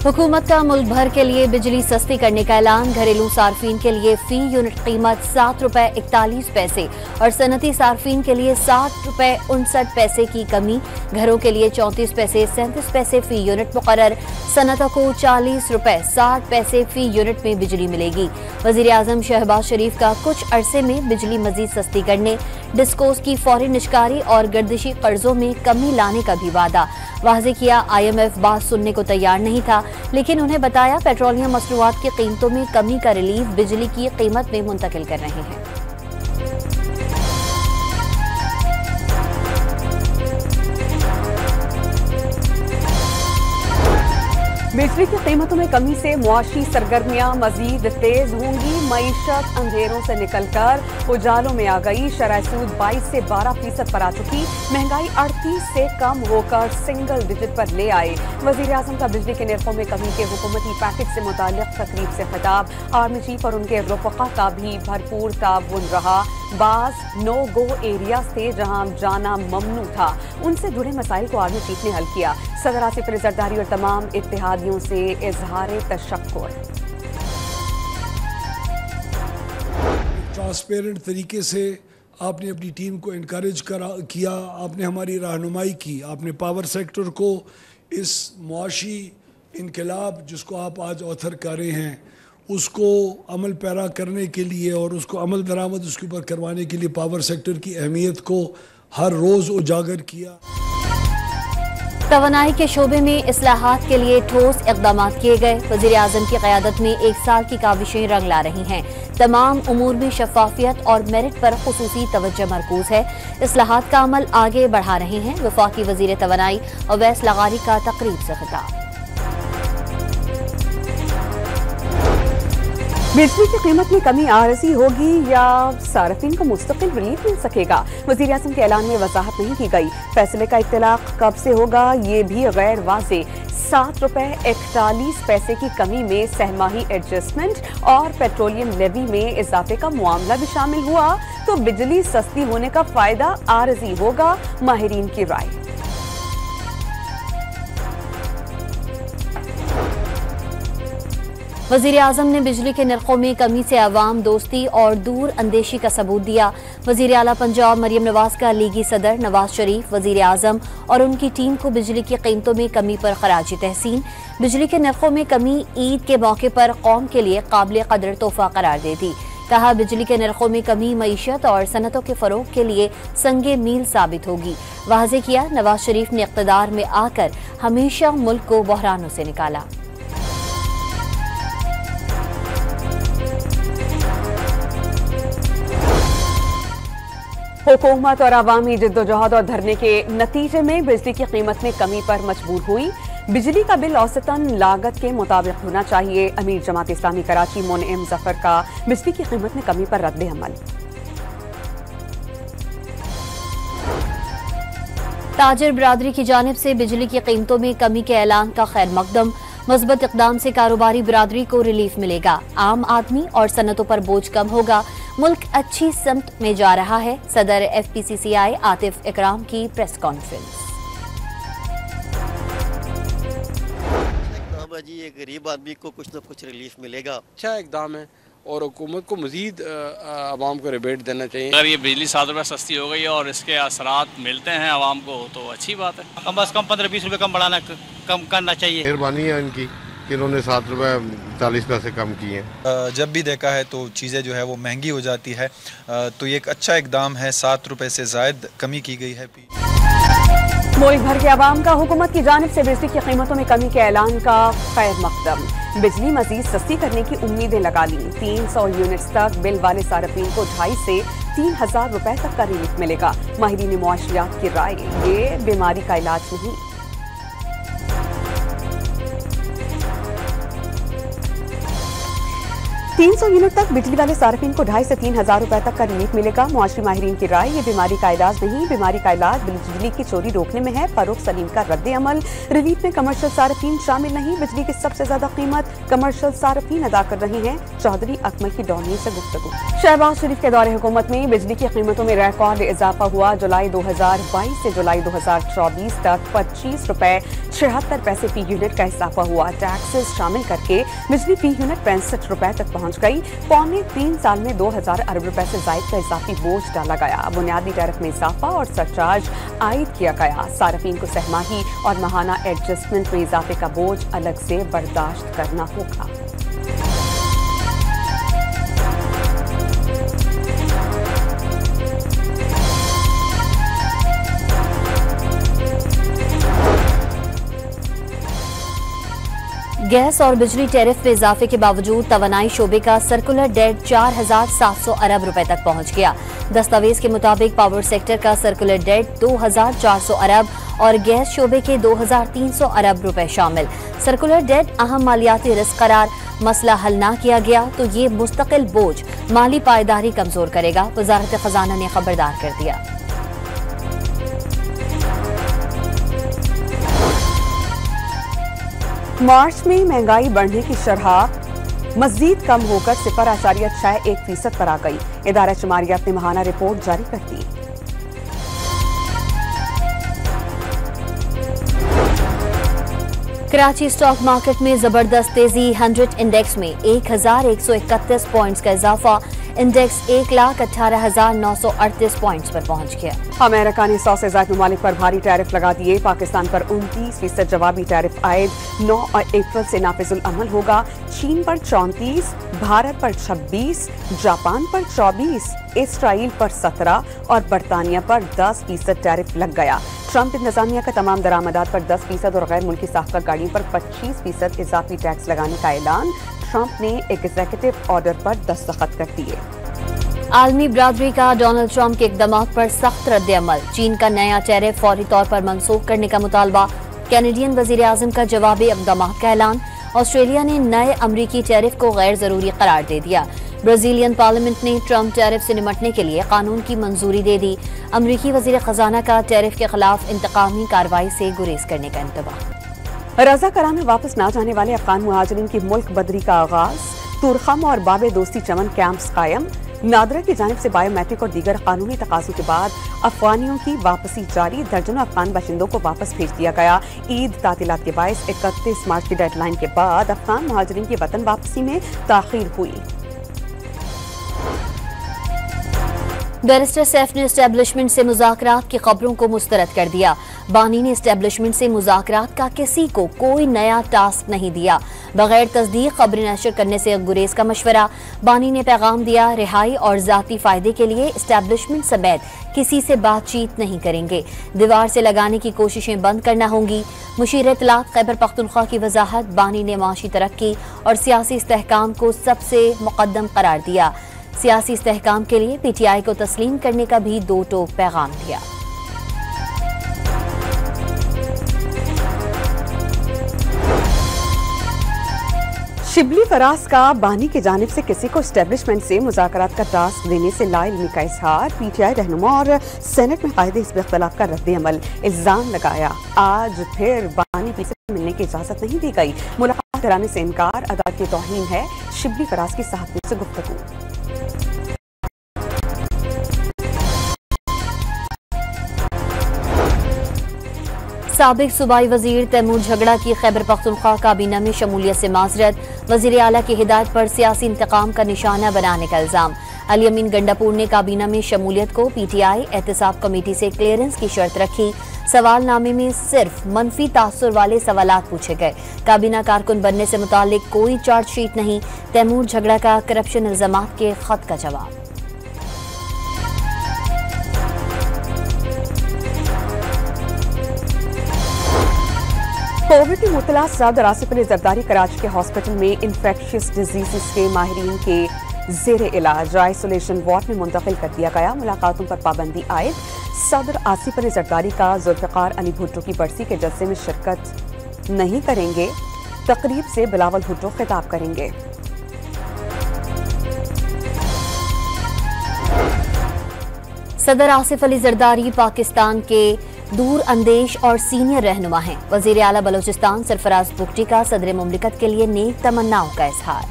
हुकूमत का मुल्क भर के लिए बिजली सस्ती करने का ऐलान। घरेलू सार्फिन के लिए फी यूनिट कीमत ₹7.41 और सनती सार्फिन के लिए ₹60.59 की कमी। घरों के लिए 34 पैसे 37 पैसे फी यूनिट मुकर्रर। सनतों को ₹40.60 फी यूनिट में बिजली मिलेगी। वजीर आजम शहबाज शरीफ का कुछ अरसे में बिजली मजीद सस्ती करने, डिस्कोस की फौरी निष्कारी और गर्दिशी कर्जों में कमी लाने का भी वादा। वाज़े किया IMF बात सुनने को तैयार नहीं था, लेकिन उन्हें बताया पेट्रोलियम मसनूआत की कीमतों में कमी का रिलीफ बिजली की कीमत में मुंतकिल कर रहे हैं। बिजली की कीमतों में कमी से मुआशी सरगर्मियां मजीद तेज होंगी। मईशत अंधेरों से निकलकर उजालों में आ गई। शरह सूद 22 से 12% पर आ चुकी। महंगाई 38 से कम होकर सिंगल डिजिट पर ले आए। वजीर आजम का बिजली के निर्खों में कमी के हुकूमती पैकेज से मुताल्लिक तकरीब से खिताब। आर्मी चीफ और उनके रफ़क़ा का भी भरपूर ताउन रहा। बाज़ नो गो एरियाज थे जहां जाना ममनू था, उनसे जुड़े मसाइल को आर्मी चीफ ने हल किया। सदर आसिफ अली जरदारी और तमाम इत्तेहादियों से इजहार तशक्कुर। ट्रांसपेरेंट तरीके से आपने अपनी टीम को इनकरेज किया, आपने हमारी रहनुमाई की, आपने पावर सेक्टर को इस मुआशी इनकलाब जिसको आप आज ऑथर कर रहे हैं उसको अमल पैरा करने के लिए और उसको अमल दरामद उसके ऊपर करवाने के लिए पावर सेक्टर की अहमियत को हर रोज़ उजागर किया। तवानाई के शोबे में इस्लाहात के लिए ठोस इक़दाम किए गए। वज़ीर आज़म की क़यादत में 1 साल की काविशें रंग ला रही हैं। तमाम उमूर में शफाफियत और मेरिट पर खुसूसी तवज्जो मरकूज है। इस्लाहात का अमल आगे बढ़ा रहे हैं। वफाकी वज़ीर तवानाई अवैस लगारी का तकरीब से खिताब। बिजली की कीमत में कमी आरजी होगी या सार्फिन को मुस्तकिल रिलीफ मिल सकेगा? वज़ीर आज़म के ऐलान में वजाहत नहीं की गई। फैसले का इत्तलाक कब से होगा ये भी गैर वाज़े। ₹7.41 की कमी में सहमाही एडजस्टमेंट और पेट्रोलियम लेवी में इजाफे का मामला भी शामिल हुआ तो बिजली सस्ती होने का फायदा आरजी होगा, माहिरीन की राय। वज़ीर आज़म ने बिजली के नरखों में कमी से अवाम दोस्ती और दूर अंदेशी का सबूत दिया। वज़ीर आला पंजाब मरियम नवाज का लीगी सदर नवाज शरीफ वज़ीर आज़म और उनकी टीम को बिजली की कीमतों में कमी पर खराजी तहसीन। बिजली के नरखों में कमी ईद के मौके पर कौम के लिए काबिल कदर तोहफा करार दे दी। कहा बिजली के नरखों में कमी मईशत और सनतों के फरोग के लिए संगे मील साबित होगी। वाज़े किया नवाज शरीफ ने इक़्तिदार में आकर हमेशा मुल्क को बहरानों से निकाला। हुकूमत और अवामी जिद्दोजहद और धरने के नतीजे में बिजली की कीमत में कमी पर मजबूर हुई। बिजली का बिल औसतन लागत के मुताबिक होना चाहिए। अमीर जमात इस्लामी कराची मोनएम जफर का बिजली की कीमत में कमी पर रद्द अमल। ताजिर बिरादरी की जानिब से बिजली की कीमतों में कमी के ऐलान का खैर मकदम। मज़बूत इक़दाम से कारोबारी बिरादरी को रिलीफ मिलेगा। आम आदमी और सनतों पर बोझ कम होगा। मुल्क अच्छी समत में जा रहा है। सदर FPCCI आतिफ इकराम की प्रेस कॉन्फ्रेंस। जी ये गरीब आदमी को कुछ न कुछ रिलीफ मिलेगा। अच्छा इकदाम है और हुकूमत को मजीद आवाम को रिबेट देना चाहिए। अगर ये बिजली 7 रुपये सस्ती हो गई और इसके असरात मिलते हैं आवाम को तो अच्छी बात है। कम अज़ कम 15-20 रुपये कम करना चाहिए। मेहरबानी है इनकी कि इन्होंने ₹7.40 कम किए हैं। जब भी देखा है तो चीज़ें जो है वो महंगी हो जाती है, तो ये एक अच्छा इकदाम है। ₹7 से ज़ायद कमी की गई है। मुल्क भर के अवाम का हुकूमत की जानिब से बिजली की कीमतों में कमी के ऐलान का खैर मकदम। बिजली मजीद सस्ती करने की उम्मीदें लगा ली। 300 यूनिट्स तक बिल वाले सार्फिन को 2,500 से 3,000 रुपए तक का रिलीफ मिलेगा। माहिरीन मुआशियात की राय ये बीमारी का इलाज नहीं। 300 यूनिट तक बिजली वाले सार्फिन को 2,500 से 3,000 रुपए तक का रिलीफ मिलेगा। मुआशी माहिरीन की राय, ये बीमारी का इलाज नहीं, बीमारी का इलाज बिजली की चोरी रोकने में है। फारूक सलीम का रद्द अमल, रिलीफ में कमर्शियल सार्फिन शामिल नहीं। बिजली की सबसे ज्यादा कीमत कमर्शियल सार्फिन अदा कर रहे हैं। चौधरी अकमल की डॉनी से गुफ्तगू। शहबाज शरीफ के दौरे हुकूमत में बिजली की कीमतों में रिकॉर्ड इजाफा हुआ। जुलाई 2022 से जुलाई 2024 तक 25 रुपए 76 पैसे फी यूनिट का इजाफा हुआ। टैक्सेस शामिल करके बिजली फी यूनिट 65 रुपए तक पहुंच गई। पौने 3 साल में 2,000 अरब रुपए से जायद का इजाफी बोझ डाला गया। बुनियादी टैरिफ में इजाफा और सरचार्ज आयद किया गया। सार्फिन को सहमाही और माहाना एडजस्टमेंट में इजाफे का बोझ अलग से बर्दाश्त करना होगा। गैस और बिजली टैरिफ में इजाफे के बावजूद तवानाई शोबे का सर्कुलर डेट 4,700 अरब रुपए तक पहुंच गया। दस्तावेज के मुताबिक पावर सेक्टर का सर्कुलर डेट 2,400 अरब और गैस शोबे के 2,300 अरब रुपए शामिल। सर्कुलर डेट अहम मालियाती रिस्क करार, मसला हल ना किया गया तो ये मुस्तकिल बोझ माली पायदारी कमजोर करेगा। वजारत खजाना ने खबरदार कर दिया। मार्च में महंगाई बढ़ने की शरह मजीद कम होकर 0.61% पर आ गई। इदारा शुमारियात ने माहाना रिपोर्ट जारी कर दी। कराची स्टॉक मार्केट में जबरदस्त तेजी। 100 इंडेक्स में 1,131 पॉइंट्स का इजाफा। इंडेक्स 1,18,938 पॉइंट्स पर पहुंच गया। अमेरिका ने 100 से ज्यादा ममालिक पर भारी टैरिफ लगा दिए। पाकिस्तान पर 29% जवाबी टैरिफ आयद 9 अप्रैल से नाफिजुल अमल होगा। चीन पर 34, भारत पर 26, जापान पर 24, इसराइल पर 17 और बरतानिया पर 10% टैरिफ लग गया। ट्रंप इंतजामिया का तमाम दरामदात पर 10% और गैर मुल्की साख्तर गाड़ियों पर 25% इजाफी टैक्स लगाने का ऐलान। ट्रंप ने एग्जीक्यूटिव ऑर्डर पर दस्तखत कर दिए। आलमी बरादरी का डोनाल्ड ट्रंप के इक़दामात पर सख्त रद्द अमल। चीन का नया टैरिफ फौरी तौर पर मनसूख करने का मुतालबा। कैनेडियन वज़ीर आज़म का जवाबी इक़दामात का ऐलान। ऑस्ट्रेलिया ने नए अमरीकी टैरिफ को गैर जरूरी करार दे दिया। ब्राजीलियन पार्लियामेंट ने ट्रंप टैरिफ से निपटने के लिए कानून की मंजूरी दे दी। अमरीकी वज़ीर खजाना का टैरिफ के खिलाफ इंतकामी कार्रवाई से गुरेज करने का इंतबाह। रज़ाकाराना में वापस ना जाने वाले अफगान मुहाजिरीन की मुल्क बदरी का आगाज। तुरखम और बाबे दोस्ती चमन कैंप्स कायम। नादरा की जानिब से बायोमेट्रिक और दीगर कानूनी तकाज़ों के बाद अफगानियों की वापसी जारी। दर्जनों अफगान बाशिंदों को वापस भेज दिया गया। ईद तातीलात के बायस 31 मार्च की डेडलाइन के बाद अफगान मुहाजिरीन की वतन वापसी में ताखीर हुई। बैरिस्टर सैफ ने एस्टेब्लिशमेंट से मुज़ाकरात की खबरों को मुस्तरद कर दिया। बानी ने एस्टेब्लिशमेंट से मुज़ाकरात का किसी को कोई नया टास्क नहीं दिया। बगैर तस्दीक खबरें नशर करने से गुरेज का मशवरा। बानी ने पैगाम दिया, रिहाई और जाती फायदे के लिए एस्टेब्लिशमेंट समेत किसी से बातचीत नहीं करेंगे। दीवार से लगाने की कोशिशें बंद करना होंगी। मुशीर इत्तलात खैबर पख्तूनख्वा की वजाहत। बानी ने माशी तरक्की और सियासी इस्तेहकाम को सबसे मुकद्दम करार दिया। सियासी इस्तेहकाम के लिए पीटीआई को तस्लीम करने का भी दो टोक पैगाम दिया। शिबली फराज का बानी की जानिब से किसी को एस्टेब्लिशमेंट से मुज़ाकरात का टास्क देने से लाइल्मी का इजहार। पीटीआई रहनुमा और सेनेट में कायदे हिज़्ब इख्तिलाफ का रद्द अमल। इल्जाम लगाया आज फिर बानी पी से मिलने की इजाजत नहीं दी गई। मुलाकात कराने से इनकार अदालत की तौहीन है। शिबली फराज की सहाफ़ियों से गुफ्तगू। साबिक सूबाई वजीर तैमूर झगड़ा की खैबर पख्तूनख्वा काबीना में शमूलियत से माजरत। वजीर आला की हिदायत पर सियासी इंतकाम का निशाना बनाने का इल्जाम। अली अमीन गंडापुर ने काबीना में शमूलियत को पीटीआई एहतसाब कमेटी से क्लियरेंस की शर्त रखी। सवालनामे में सिर्फ मनफी तासुर वाले सवालात पूछे गए। काबीना कारकुन बनने से मुतालिक कोई चार्जशीट नहीं। तैमूर झगड़ा का करप्शन इल्जामात के खत का जवाब। कोविड में मुबतला सदर आसिफ अली जरदारी कराची के हॉस्पिटल में इंफेक्शियस डिजीज के माहिरीन के जेर इलाज आइसोलेशन वार्ड में मुंतकिल कर दिया गया। मुलाकातों पर पाबंदी आयद। सदर आसिफ अली जरदारी का जुल्फ़िकार अली भुट्टो की बरसी के जलसे में शिरकत नहीं करेंगे। तकरीब से बिलावल भुट्टो खिताब करेंगे। सदर आसिफ अली जरदारी पाकिस्तान के दूर अंदेश और सीनियर रहनुमा हैं। वजीर आला बलोचिस्तान सरफराज बुगटी का सदर मुमलिकत के लिए नेक तमन्नाओं का इजहार।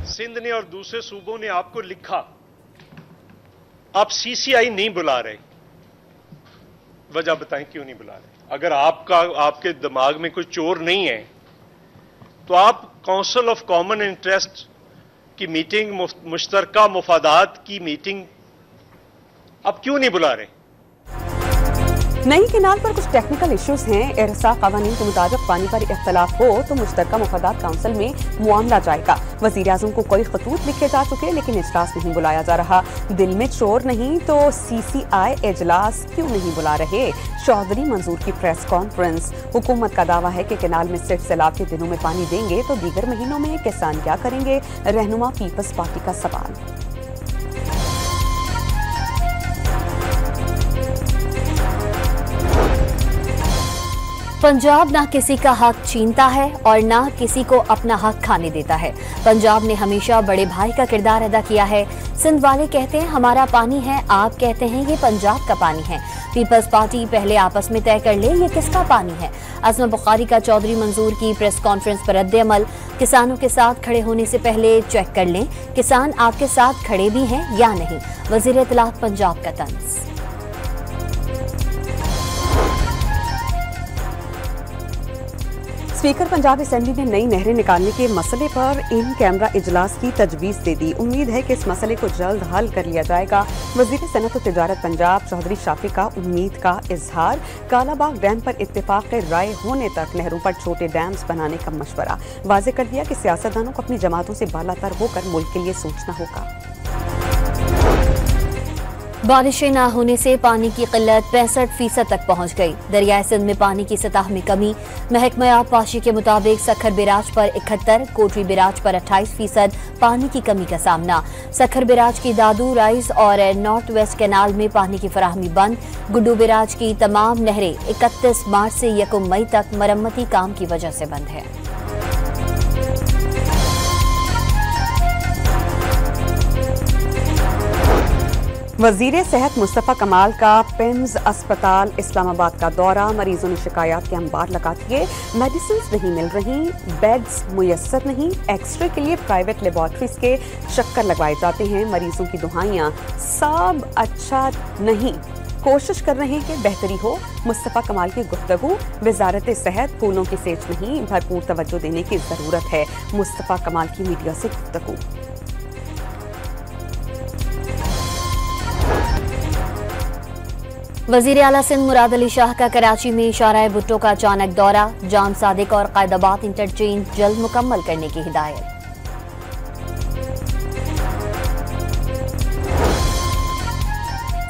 सिंध ने और दूसरे सूबों ने आपको लिखा, आप सीसीआई नहीं बुला रहे, वजह बताएं क्यों नहीं बुला रहे? अगर आपके दिमाग में कोई चोर नहीं है तो आप काउंसिल ऑफ कॉमन इंटरेस्ट की मीटिंग, मुश्तरका मुफादात की मीटिंग अब क्यों नहीं बुला रहे? नई केनाल पर कुछ टेक्निकल इश्यूज हैं। इरसा कानून के मुताबिक पानी पर इख्तलाफ हो तो मुश्तरका मुफादात काउंसिल में मामला जाएगा। वजीर आजम को कोई खतूत लिखे जा चुके लेकिन इजलास नहीं बुलाया जा रहा। दिल में चोर नहीं तो सीसीआई इजलास क्यों नहीं बुला रहे? चौधरी मंजूर की प्रेस कॉन्फ्रेंस। हुकूमत का दावा है कि केनाल में सिर्फ सैलाब के दिनों में पानी देंगे तो दीगर महीनों में किसान क्या करेंगे? रहनुमा पीपल्स पार्टी का सवाल। पंजाब ना किसी का हक छीनता है और ना किसी को अपना हक खाने देता है। पंजाब ने हमेशा बड़े भाई का किरदार अदा किया है। सिंध वाले कहते हैं हमारा पानी है, आप कहते हैं ये पंजाब का पानी है। पीपल्स पार्टी पहले आपस में तय कर ले ये किसका पानी है। अज़मा बुखारी का चौधरी मंजूर की प्रेस कॉन्फ्रेंस पर रद्द-ए-अमल। किसानों के साथ खड़े होने से पहले चेक कर लें किसान आपके साथ खड़े भी हैं या नहीं। वज़ीर इत्तलात पंजाब का तंज। स्पीकर पंजाब असेंबली ने नई नहरें निकालने के मसले पर इन कैमरा इजलास की तजवीज़ दे दी। उम्मीद है कि इस मसले को जल्द हल कर लिया जाएगा। वज़ीर सनअत और तिजारत पंजाब चौधरी शाफी का उम्मीद का इजहार। कालाबाग डैम पर इत्तेफाक राय होने तक नहरों पर छोटे डैम्स बनाने का मशवरा। वाज़े कर दिया कि सियासतदानों को अपनी जमातों से बालातर होकर मुल्क के लिए सोचना होगा। बारिशें न होने से पानी की किल्लत 65% तक पहुंच गई। दरियाए सिंध में पानी की सतह में कमी। महकमा आबपाशी के मुताबिक सखर बिराज पर 71, कोटरी बिराज पर 28% पानी की कमी का सामना। सखर बिराज की दादू, राइस और नॉर्थ वेस्ट कैनाल में पानी की फराहमी बंद। गुड्डू बिराज की तमाम नहरें 31 मार्च से 1 मई तक मरम्मती काम की वजह से बंद है। वजीर सेहत मुस्तफ़ा कमाल का पिम्स अस्पताल इस्लामाबाद का दौरा। मरीजों ने शिकायत के अंबार लगा दिए। मेडिसिन नहीं मिल रही, बेड्स मुयस्सर नहीं, एक्सरे के लिए प्राइवेट लेबॉर्ट्रीज के चक्कर लगवाए जाते हैं। मरीजों की दुआइयां सब अच्छा नहीं, कोशिश कर रहे हैं कि बेहतरी हो। मुस्तफ़ा कमाल की गुफ्तगू। वजारत सेहत फूलों की सेज नहीं, भरपूर तवज्जो देने की जरूरत है। मुस्तफ़ा कमाल की मीडिया से गुफ्तगू। वजीर आला सिंध मुराद अली शाह का कराची में शाहराह भुट्टो का अचानक दौरा। जाम सादिक और कायदाबाद इंटरचेंज जल्द मुकम्मल करने की हिदायत।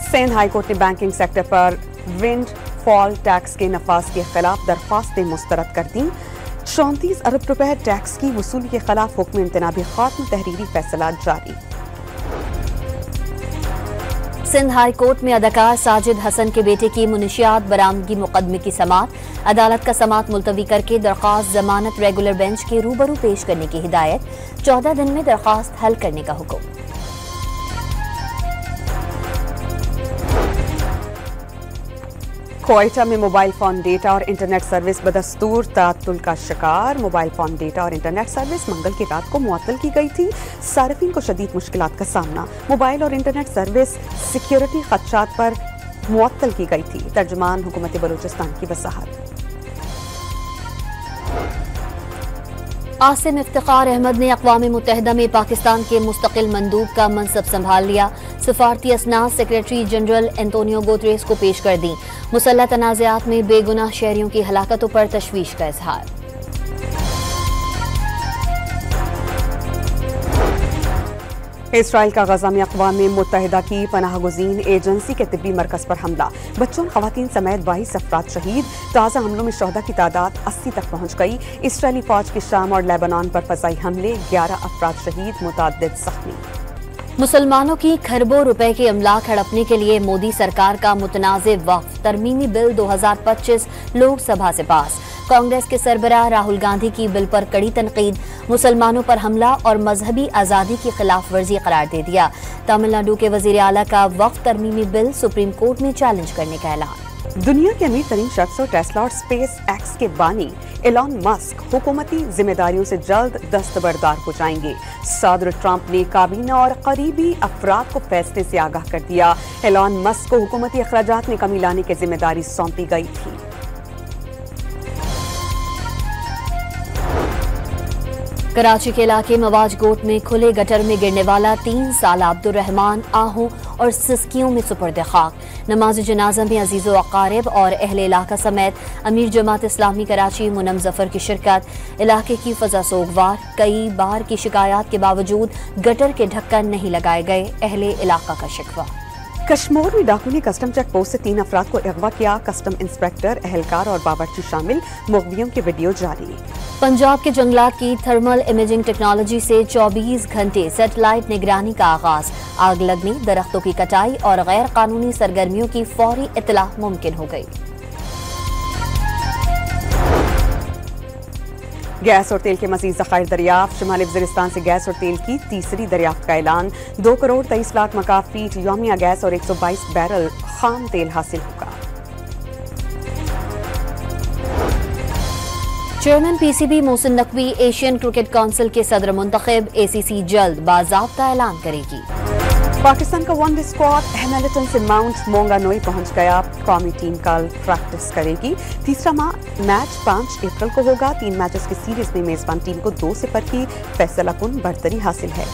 सिंध हाईकोर्ट ने बैंकिंग सेक्टर पर विंड फॉल टैक्स के नफाज के खिलाफ दरख्वास्तें मुस्तरद कर दी। 34 अरब रुपए टैक्स की वसूली के खिलाफ हुक्म इम्तनाबी खात्म तहरीरी फैसला जारी। सिंध हाई कोर्ट में अदाकार साजिद हसन के बेटे की मुनशियात बरामदगी मुकदमे की समात। अदालत का समात मुलतवी करके दरख्वास्त जमानत रेगुलर बेंच के रूबरू पेश करने की हिदायत। 14 दिन में दरख्वास्त हल करने का हुक्म। क्वेटा में मोबाइल फोन डेटा और इंटरनेट सर्विस बदस्तूर तातुल का शिकार। मोबाइल फोन डेटा और इंटरनेट सर्विस मंगल की रात को मुअत्तल की गई थी। सार्फिन को शदीद मुश्किलात का सामना। मोबाइल और इंटरनेट सर्विस सिक्योरिटी खदशात पर मुअत्तल की गई थी। तर्जुमान हुकूमत बलूचिस्तान की वजाहत। आसिम इफ्तिखार अहमद ने अक़वाम मुत्तहिदा में पाकिस्तान के मुस्तकिल मंदूब का मनसब संभाल लिया। सफारती असनाद सेक्रेटरी जनरल एंटोनियो गुतेरेस को पेश कर दी। मुसल्लह तनाज़ात में बेगुनाह शहरियों की हलाकतों पर तशवीश का इजहार। इसराइल का गजा में अक़वाम मुत्तहिदा की पनाह गुज़ीन एजेंसी के तिब्बी मरकज़ पर हमला। बच्चों और ख़वातीन समेत 22 अफराद शहीद। ताज़ा हमलों में शहदा की तादाद 80 तक पहुँच गई। इसराइली फ़ौज के शाम और लेबनान पर फ़ज़ाई हमले, 11 अफराद शहीद, मुतअद्दिद ज़ख्मी। मुसलमानों की खरबों रुपए की अमलाक हड़पने के लिए मोदी सरकार का मुतनाज़े वक्फ तरमीमी बिल 2025 लोकसभा से पास। कांग्रेस के सरबराह राहुल गांधी की बिल पर कड़ी तनकीद। मुसलमानों पर हमला और मजहबी आज़ादी की खिलाफ वर्जी करार दे दिया। तमिलनाडु के वजीर आला का वक्फ तरमीमी बिल सुप्रीम कोर्ट में चैलेंज करने का ऐलान। दुनिया के अमीर तरीन शख्स टेस्ला और स्पेस एक्स के बानी एलॉन मस्क हुकूमती जिम्मेदारियों से जल्द दस्तबरदार हो जाएंगे। सदर ट्रंप ने काबीना और करीबी अफराद को फैसले से आगाह कर दिया। एलॉन मस्क को हुकूमती अखराजात में कमी लाने की जिम्मेदारी सौंपी गई थी। कराची के इलाके मवाज गोट में खुले गटर में गिरने वाला 3 साला अब्दुर्रहमान आहों और सिस्कियों में सुपर्द खाक। नमाज जनाजा में अजीज़ो अकारिब और अहले इलाका समेत अमीर जमात इस्लामी कराची मुनम जफर की शिरकत। इलाके की फजा सोगवार। कई बार की शिकायत के बावजूद गटर के ढक्कन नहीं लगाए गए, अहले इलाका का शिकवा। कश्मीर में डाकू ने कस्टम चेक पोस्ट से 3 अफराद को अगवा किया। कस्टम इंस्पेक्टर, एहलकार और बावर्ची शामिल। मुखबियों की वीडियो जारी। पंजाब के जंगलात की थर्मल इमेजिंग टेक्नोलॉजी से 24 घंटे सैटेलाइट निगरानी का आगाज। आग लगने, दरख्तों की कटाई और गैर कानूनी सरगर्मियों की फौरी इत्तला मुमकिन हो गई। गैस और तेल के मज़ीद ज़खायर दरियाफ्त। शुमाली वज़ीरिस्तान से गैस और तेल की तीसरी दरियाफ्त का ऐलान। 2 करोड़ 23 लाख मकाफ फीट योमिया गैस और 122 बैरल खाम तेल हासिल होगा। Chairman PCB Mohsin Naqvi Asian cricket council के सदर मुंतखब। एसीसी जल्द बाज़ाब्ता ऐलान करेगी। पाकिस्तान का वनडे स्क्वाड हैमिल्टन से माउंट मोंगानोई पहुंच गया। कौमी टीम कल प्रैक्टिस करेगी। तीसरा मैच 5 अप्रैल को होगा। 3 मैचेस की सीरीज में मेजबान टीम को 2-0 की फैसलाकुन बढ़तरी हासिल है।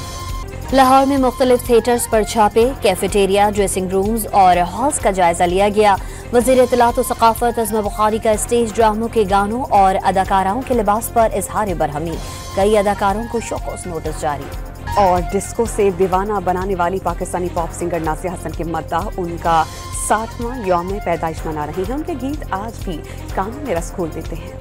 लाहौर में मुख्तलिफ थिएटर्स पर छापे, कैफेटेरिया, ड्रेसिंग रूम्स और हॉल्स का जायजा लिया गया। वज़ीर इत्तलात व सकाफत अज़मा बुखारी का स्टेज ड्रामों के गानों और अदाकाराओं के लिबास पर इजहार बरहमी। कई अदाकारों को शोकॉज नोटिस जारी। और डिस्को से दीवाना बनाने वाली पाकिस्तानी पॉप सिंगर नाज़िया हसन के मद्दाह उनका 60वां यौम पैदाइश मना रही हैं। उनके गीत आज भी कानों में रस खोल देते हैं।